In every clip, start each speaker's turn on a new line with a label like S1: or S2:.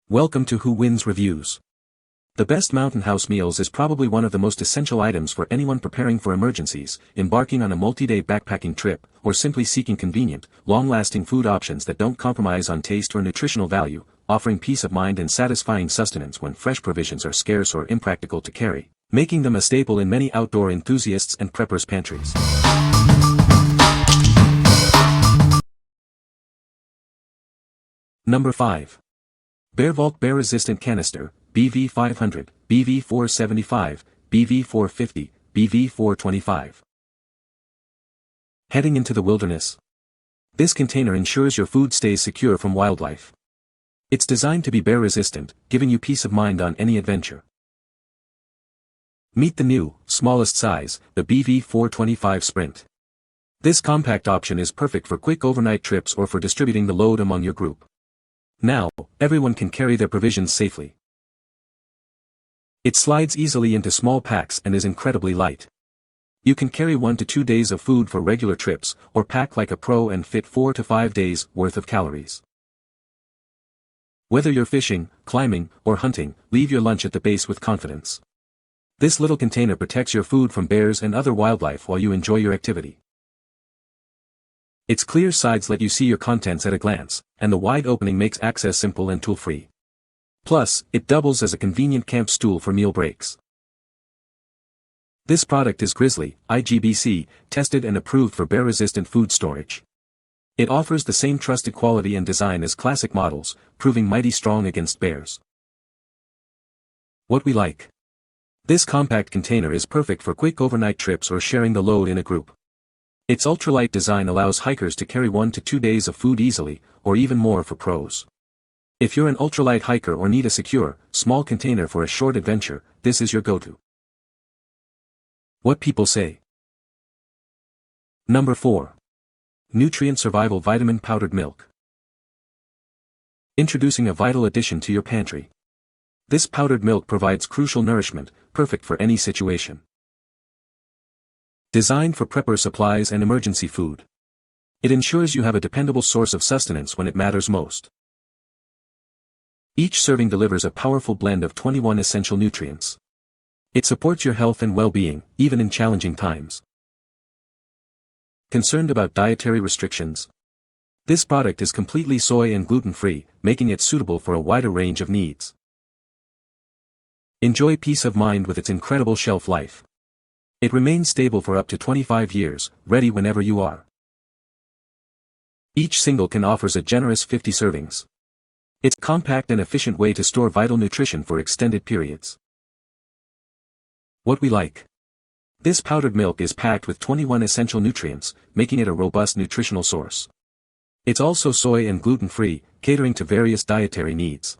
S1: Welcome to Who Wins Reviews. The best Mountain House meals is probably one of the most essential items for anyone preparing for emergencies, embarking on a multi-day backpacking trip, or simply seeking convenient, long-lasting food options that don't compromise on taste or nutritional value, offering peace of mind and satisfying sustenance when fresh provisions are scarce or impractical to carry, making them a staple in many outdoor enthusiasts and preppers' pantries. Number 5. BearVault Bear-Resistant Canister, BV500, BV475, BV450, BV425. Heading into the wilderness. This container ensures your food stays secure from wildlife. It's designed to be bear-resistant, giving you peace of mind on any adventure. Meet the new, smallest size, the BV425 Sprint. This compact option is perfect for quick overnight trips or for distributing the load among your group. Now, everyone can carry their provisions safely. It slides easily into small packs and is incredibly light. You can carry 1 to 2 days of food for regular trips, or pack like a pro and fit 4 to 5 days worth of calories. Whether you're fishing, climbing, or hunting, leave your lunch at the base with confidence. This little container protects your food from bears and other wildlife while you enjoy your activity. Its clear sides let you see your contents at a glance, and the wide opening makes access simple and tool-free. Plus, it doubles as a convenient camp stool for meal breaks. This product is Grizzly, IGBC, tested and approved for bear-resistant food storage. It offers the same trusted quality and design as classic models, proving mighty strong against bears. What we like. This compact container is perfect for quick overnight trips or sharing the load in a group. Its ultralight design allows hikers to carry 1 to 2 days of food easily, or even more for pros. If you're an ultralight hiker or need a secure, small container for a short adventure, this is your go-to. What people say. Number 4. Nutrient Survival Vitamin Powdered Milk. Introducing a vital addition to your pantry. This powdered milk provides crucial nourishment, perfect for any situation. Designed for prepper supplies and emergency food. It ensures you have a dependable source of sustenance when it matters most. Each serving delivers a powerful blend of 21 essential nutrients. It supports your health and well-being, even in challenging times. Concerned about dietary restrictions? This product is completely soy and gluten-free, making it suitable for a wider range of needs. Enjoy peace of mind with its incredible shelf life. It remains stable for up to 25 years, ready whenever you are. Each single can offers a generous 50 servings. It's a compact and efficient way to store vital nutrition for extended periods. What we like. This powdered milk is packed with 21 essential nutrients, making it a robust nutritional source. It's also soy and gluten-free, catering to various dietary needs.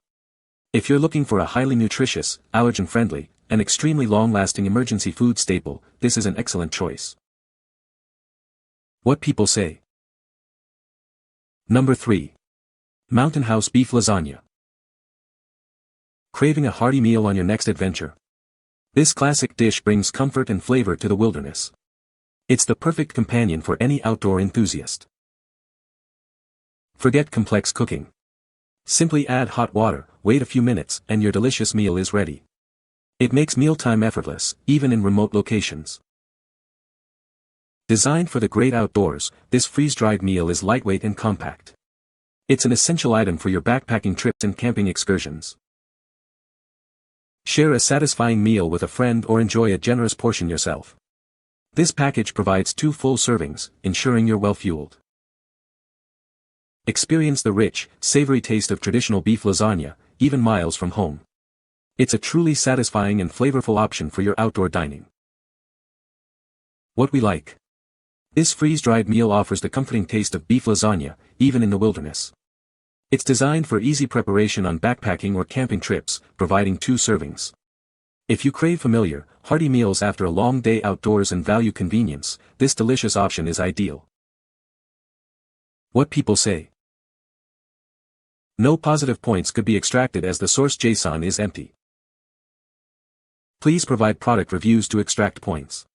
S1: If you're looking for a highly nutritious, allergen-friendly, and extremely long-lasting emergency food staple, this is an excellent choice. What people say. Number 3. Mountain House Beef Lasagna. Craving a hearty meal on your next adventure? This classic dish brings comfort and flavor to the wilderness. It's the perfect companion for any outdoor enthusiast. Forget complex cooking. Simply add hot water, wait a few minutes, and your delicious meal is ready. It makes mealtime effortless, even in remote locations. Designed for the great outdoors, this freeze-dried meal is lightweight and compact. It's an essential item for your backpacking trips and camping excursions. Share a satisfying meal with a friend or enjoy a generous portion yourself. This package provides 2 full servings, ensuring you're well-fueled. Experience the rich, savory taste of traditional beef lasagna, even miles from home. It's a truly satisfying and flavorful option for your outdoor dining. What we like. This freeze-dried meal offers the comforting taste of beef lasagna, even in the wilderness. It's designed for easy preparation on backpacking or camping trips, providing 2 servings. If you crave familiar, hearty meals after a long day outdoors and value convenience, this delicious option is ideal. What people say. No positive points could be extracted as the source JSON is empty. Please provide product reviews to extract points.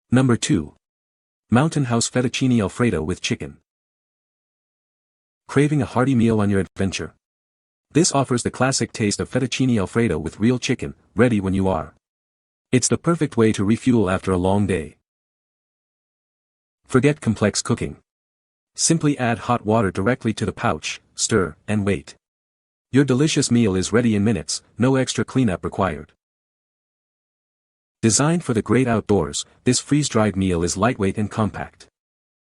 S1: Number 2. Mountain House Fettuccine Alfredo with chicken. Craving a hearty meal on your adventure? This offers the classic taste of fettuccine Alfredo with real chicken, ready when you are. It's the perfect way to refuel after a long day. Forget complex cooking. Simply add hot water directly to the pouch, stir, and wait. Your delicious meal is ready in minutes, no extra cleanup required. Designed for the great outdoors, this freeze-dried meal is lightweight and compact.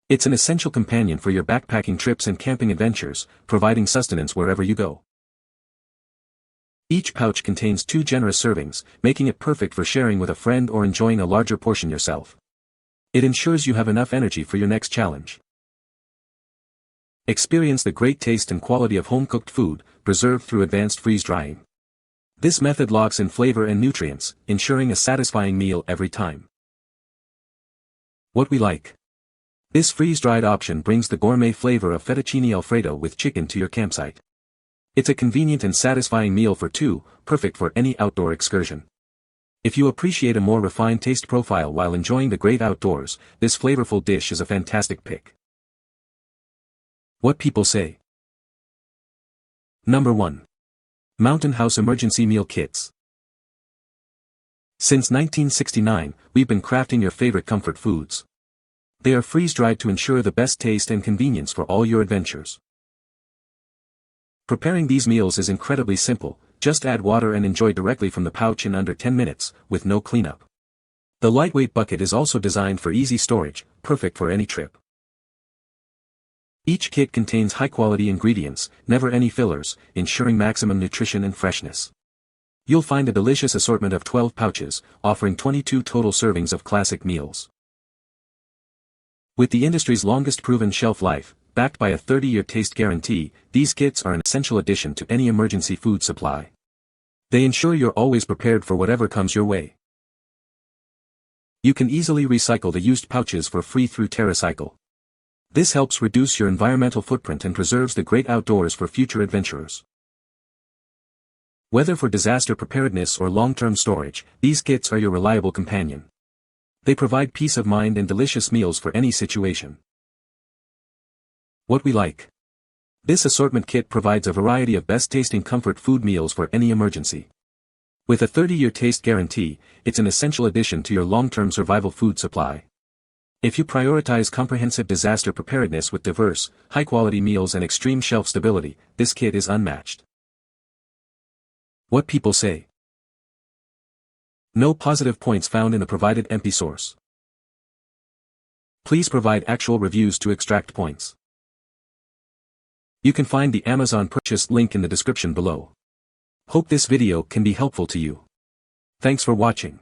S1: It's an essential companion for your backpacking trips and camping adventures, providing sustenance wherever you go. Each pouch contains 2 generous servings, making it perfect for sharing with a friend or enjoying a larger portion yourself. It ensures you have enough energy for your next challenge. Experience the great taste and quality of home-cooked food, preserved through advanced freeze-drying. This method locks in flavor and nutrients, ensuring a satisfying meal every time. What we like. This freeze-dried option brings the gourmet flavor of fettuccine Alfredo with chicken to your campsite. It's a convenient and satisfying meal for 2, perfect for any outdoor excursion. If you appreciate a more refined taste profile while enjoying the great outdoors, this flavorful dish is a fantastic pick. What people say. Number 1. Mountain House Emergency Meal Kits. Since 1969, we've been crafting your favorite comfort foods. They are freeze-dried to ensure the best taste and convenience for all your adventures. Preparing these meals is incredibly simple, just add water and enjoy directly from the pouch in under 10 minutes, with no cleanup. The lightweight bucket is also designed for easy storage, perfect for any trip. Each kit contains high-quality ingredients, never any fillers, ensuring maximum nutrition and freshness. You'll find a delicious assortment of 12 pouches, offering 22 total servings of classic meals. With the industry's longest proven shelf life, backed by a 30-year taste guarantee, these kits are an essential addition to any emergency food supply. They ensure you're always prepared for whatever comes your way. You can easily recycle the used pouches for free through TerraCycle. This helps reduce your environmental footprint and preserves the great outdoors for future adventurers. Whether for disaster preparedness or long-term storage, these kits are your reliable companion. They provide peace of mind and delicious meals for any situation. What we like. This assortment kit provides a variety of best-tasting comfort food meals for any emergency. With a 30-year taste guarantee, it's an essential addition to your long-term survival food supply. If you prioritize comprehensive disaster preparedness with diverse, high-quality meals and extreme shelf stability, this kit is unmatched. What people say. No positive points found in the provided empty source. Please provide actual reviews to extract points. You can find the Amazon purchase link in the description below. Hope this video can be helpful to you. Thanks for watching.